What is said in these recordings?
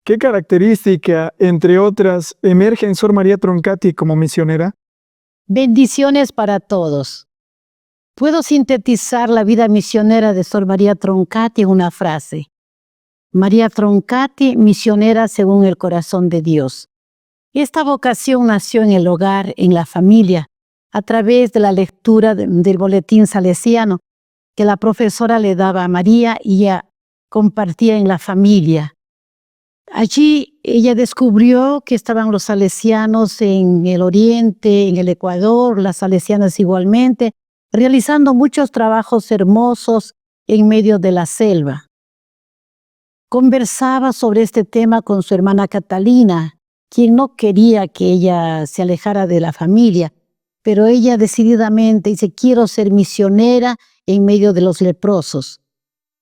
¿Qué característica, entre otras, emerge en Sor María Troncati como misionera? Bendiciones para todos. Puedo sintetizar la vida misionera de Sor María Troncati en una frase. María Troncati, misionera según el corazón de Dios. Esta vocación nació en el hogar, en la familia, a través de la lectura del boletín salesiano que la profesora le daba a María y ella compartía en la familia. Allí ella descubrió que estaban los salesianos en el oriente, en el Ecuador, las salesianas igualmente, realizando muchos trabajos hermosos en medio de la selva. Conversaba sobre este tema con su hermana Catalina, quien no quería que ella se alejara de la familia, pero ella decididamente dice: quiero ser misionera en medio de los leprosos.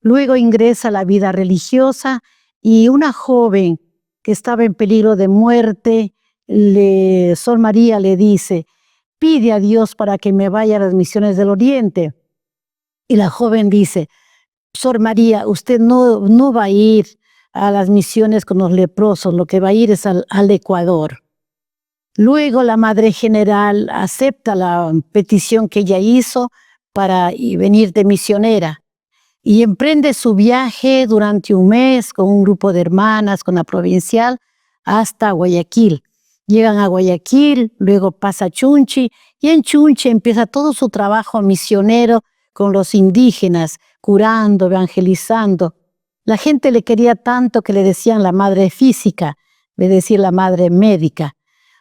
Luego ingresa a la vida religiosa y una joven que estaba en peligro de muerte, Sor María le dice: pide a Dios para que me vaya a las misiones del Oriente. Y la joven dice: Sor María, usted no va a ir a las misiones con los leprosos, lo que va a ir es al Ecuador. Luego la Madre General acepta la petición que ella hizo para venir de misionera y emprende su viaje durante un mes con un grupo de hermanas, con la provincial, hasta Guayaquil. Llegan a Guayaquil, luego pasa a Chunchi, y en Chunchi empieza todo su trabajo misionero con los indígenas, curando, evangelizando. La gente le quería tanto que le decían la madre física, es decir, la madre médica.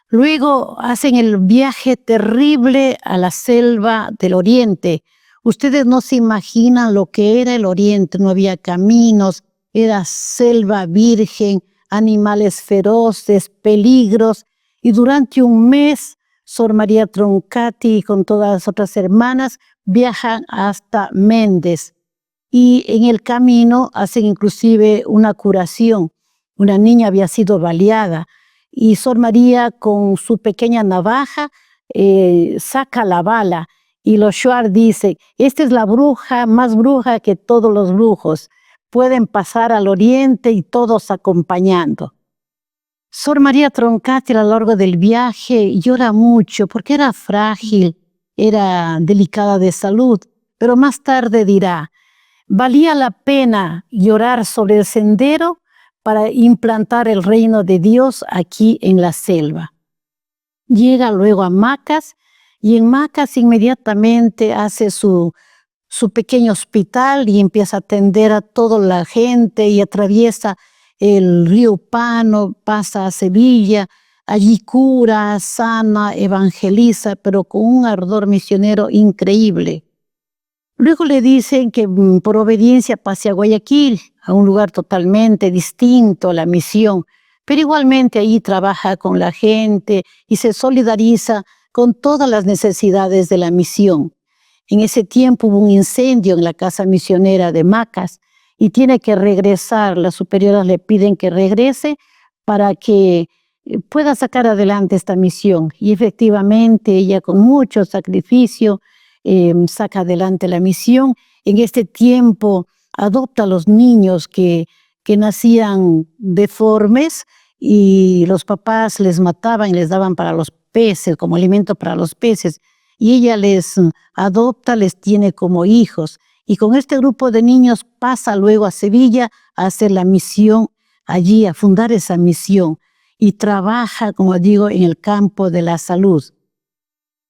Luego hacen el viaje terrible a la selva del Oriente. Ustedes no se imaginan lo que era el Oriente, no había caminos, era selva virgen, animales feroces, peligros. Y durante un mes, Sor María Troncati con todas las otras hermanas viajan hasta Méndez. Y en el camino hacen inclusive una curación. Una niña había sido baleada y Sor María con su pequeña navaja saca la bala. Y los shuar dicen: esta es la bruja, más bruja que todos los brujos. Pueden pasar al oriente y todos acompañando. Sor María Troncati a lo largo del viaje llora mucho porque era frágil, era delicada de salud, pero más tarde dirá: valía la pena llorar sobre el sendero para implantar el reino de Dios aquí en la selva. Llega luego a Macas y en Macas inmediatamente hace su pequeño hospital y empieza a atender a toda la gente y atraviesa el río Pano, pasa a Sevilla, allí cura, sana, evangeliza, pero con un ardor misionero increíble. Luego le dicen que por obediencia pase a Guayaquil, a un lugar totalmente distinto a la misión, pero igualmente ahí trabaja con la gente y se solidariza con todas las necesidades de la misión. En ese tiempo hubo un incendio en la casa misionera de Macas y tiene que regresar. Las superioras le piden que regrese para que pueda sacar adelante esta misión. Y efectivamente ella con mucho sacrificio saca adelante la misión. En este tiempo adopta a los niños que nacían deformes y los papás les mataban y les daban para los peces, como alimento para los peces. Y ella les adopta, les tiene como hijos. Y con este grupo de niños pasa luego a Sevilla a hacer la misión allí, a fundar esa misión. Y trabaja, como digo, en el campo de la salud.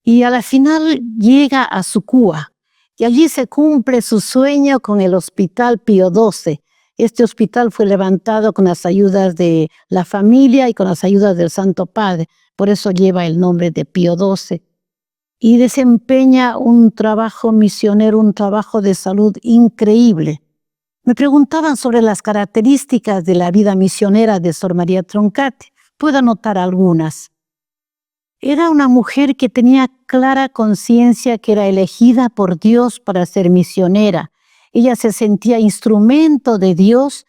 Y a la final llega a Sucúa. Y allí se cumple su sueño con el Hospital Pío XII. Este hospital fue levantado con las ayudas de la familia y con las ayudas del Santo Padre. Por eso lleva el nombre de Pío XII. Y desempeña un trabajo misionero, un trabajo de salud increíble. Me preguntaban sobre las características de la vida misionera de Sor María Troncati. Puedo anotar algunas. Era una mujer que tenía clara conciencia que era elegida por Dios para ser misionera. Ella se sentía instrumento de Dios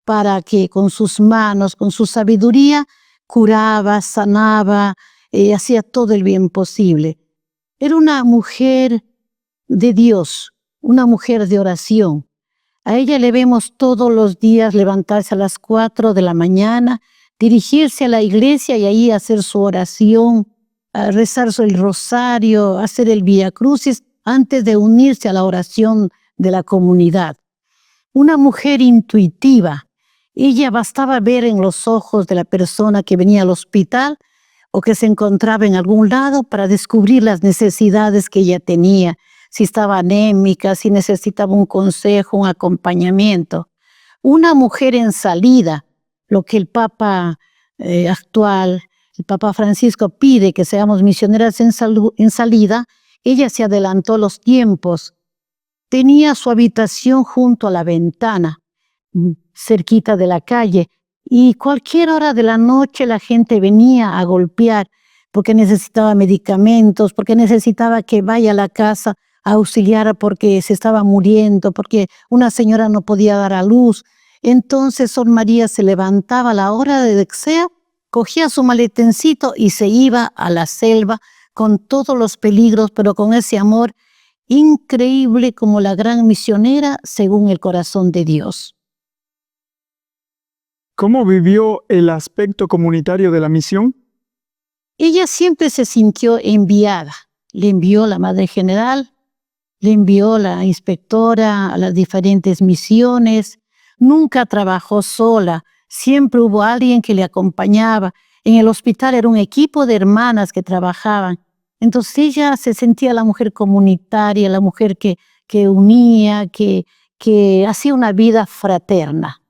para que con sus manos, con su sabiduría, curaba, sanaba, hacía todo el bien posible. Era una mujer de Dios, una mujer de oración. A ella le vemos todos los días levantarse a las 4 de la mañana, dirigirse a la iglesia y ahí hacer su oración, a rezar el rosario, hacer el Vía Crucis antes de unirse a la oración de la comunidad. Una mujer intuitiva. Ella bastaba ver en los ojos de la persona que venía al hospital o que se encontraba en algún lado para descubrir las necesidades que ella tenía, si estaba anémica, si necesitaba un consejo, un acompañamiento. Una mujer en salida, lo que el Papa actual, el Papa Francisco pide que seamos misioneras en salida, ella se adelantó los tiempos. Tenía su habitación junto a la ventana, cerquita de la calle, y cualquier hora de la noche la gente venía a golpear porque necesitaba medicamentos, porque necesitaba que vaya a la casa a auxiliar porque se estaba muriendo, porque una señora no podía dar a luz. Entonces Sor María se levantaba a la hora de que sea, cogía su maletencito y se iba a la selva con todos los peligros, pero con ese amor increíble como la gran misionera según el corazón de Dios. ¿Cómo vivió el aspecto comunitario de la misión? Ella siempre se sintió enviada. Le envió la Madre General, le envió la inspectora a las diferentes misiones. Nunca trabajó sola, siempre hubo alguien que le acompañaba. En el hospital era un equipo de hermanas que trabajaban. Entonces ella se sentía la mujer comunitaria, la mujer que unía, que hacía una vida fraterna.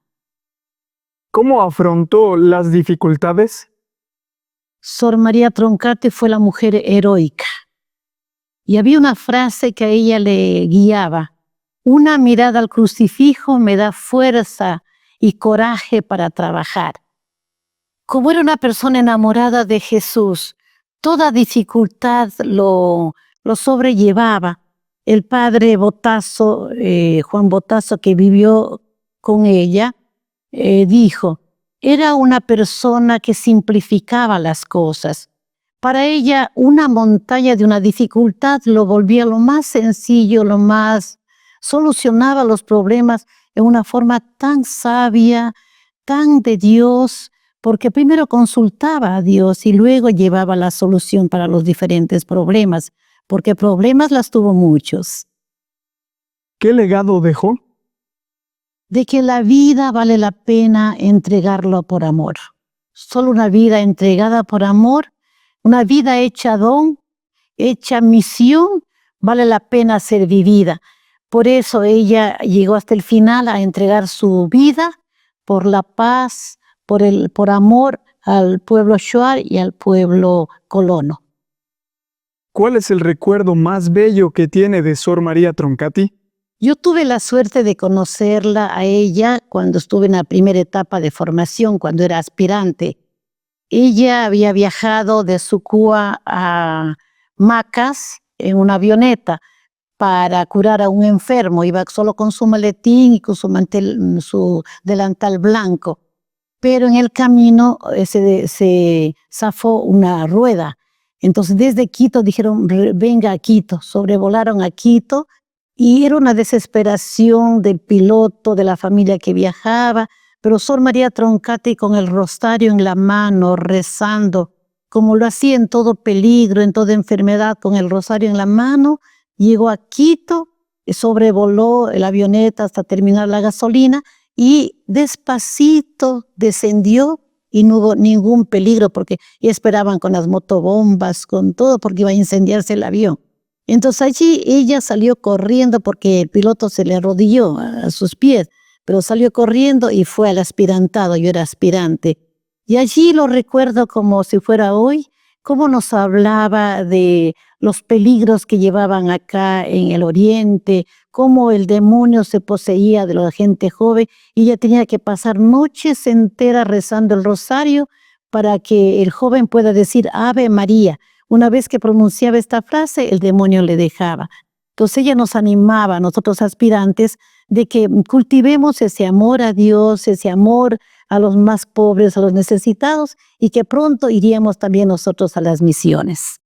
¿Cómo afrontó las dificultades? Sor María Troncati fue la mujer heroica. Y había una frase que a ella le guiaba: una mirada al crucifijo me da fuerza y coraje para trabajar. Como era una persona enamorada de Jesús, toda dificultad lo sobrellevaba. El padre Botazo, Juan Botazo, que vivió con ella, dijo, era una persona que simplificaba las cosas. Para ella, una montaña de una dificultad lo volvía lo más sencillo, solucionaba los problemas en una forma tan sabia, tan de Dios, porque primero consultaba a Dios y luego llevaba la solución para los diferentes problemas, porque problemas las tuvo muchos. ¿Qué legado dejó? De que la vida vale la pena entregarlo por amor. Solo una vida entregada por amor, una vida hecha don, hecha misión, vale la pena ser vivida. Por eso ella llegó hasta el final a entregar su vida por la paz, por amor al pueblo Shuar y al pueblo colono. ¿Cuál es el recuerdo más bello que tiene de Sor María Troncati? Yo tuve la suerte de conocerla a ella cuando estuve en la primera etapa de formación, cuando era aspirante. Ella había viajado de Sucúa a Macas en una avioneta para curar a un enfermo. Iba solo con su maletín y con su delantal blanco. Pero en el camino se zafó una rueda. Entonces desde Quito dijeron, venga a Quito. Sobrevolaron a Quito. Y era una desesperación del piloto, de la familia que viajaba, pero Sor María Troncati con el rosario en la mano, rezando, como lo hacía en todo peligro, en toda enfermedad, con el rosario en la mano, llegó a Quito, sobrevoló la avioneta hasta terminar la gasolina y despacito descendió y no hubo ningún peligro porque esperaban con las motobombas, con todo, porque iba a incendiarse el avión. Entonces allí ella salió corriendo porque el piloto se le arrodilló a sus pies, pero salió corriendo y fue al aspirantado, yo era aspirante. Y allí lo recuerdo como si fuera hoy, cómo nos hablaba de los peligros que llevaban acá en el oriente, cómo el demonio se poseía de la gente joven y ella tenía que pasar noches enteras rezando el rosario para que el joven pueda decir Ave María. Una vez que pronunciaba esta frase, el demonio le dejaba. Entonces ella nos animaba a nosotros aspirantes de que cultivemos ese amor a Dios, ese amor a los más pobres, a los necesitados, y que pronto iríamos también nosotros a las misiones.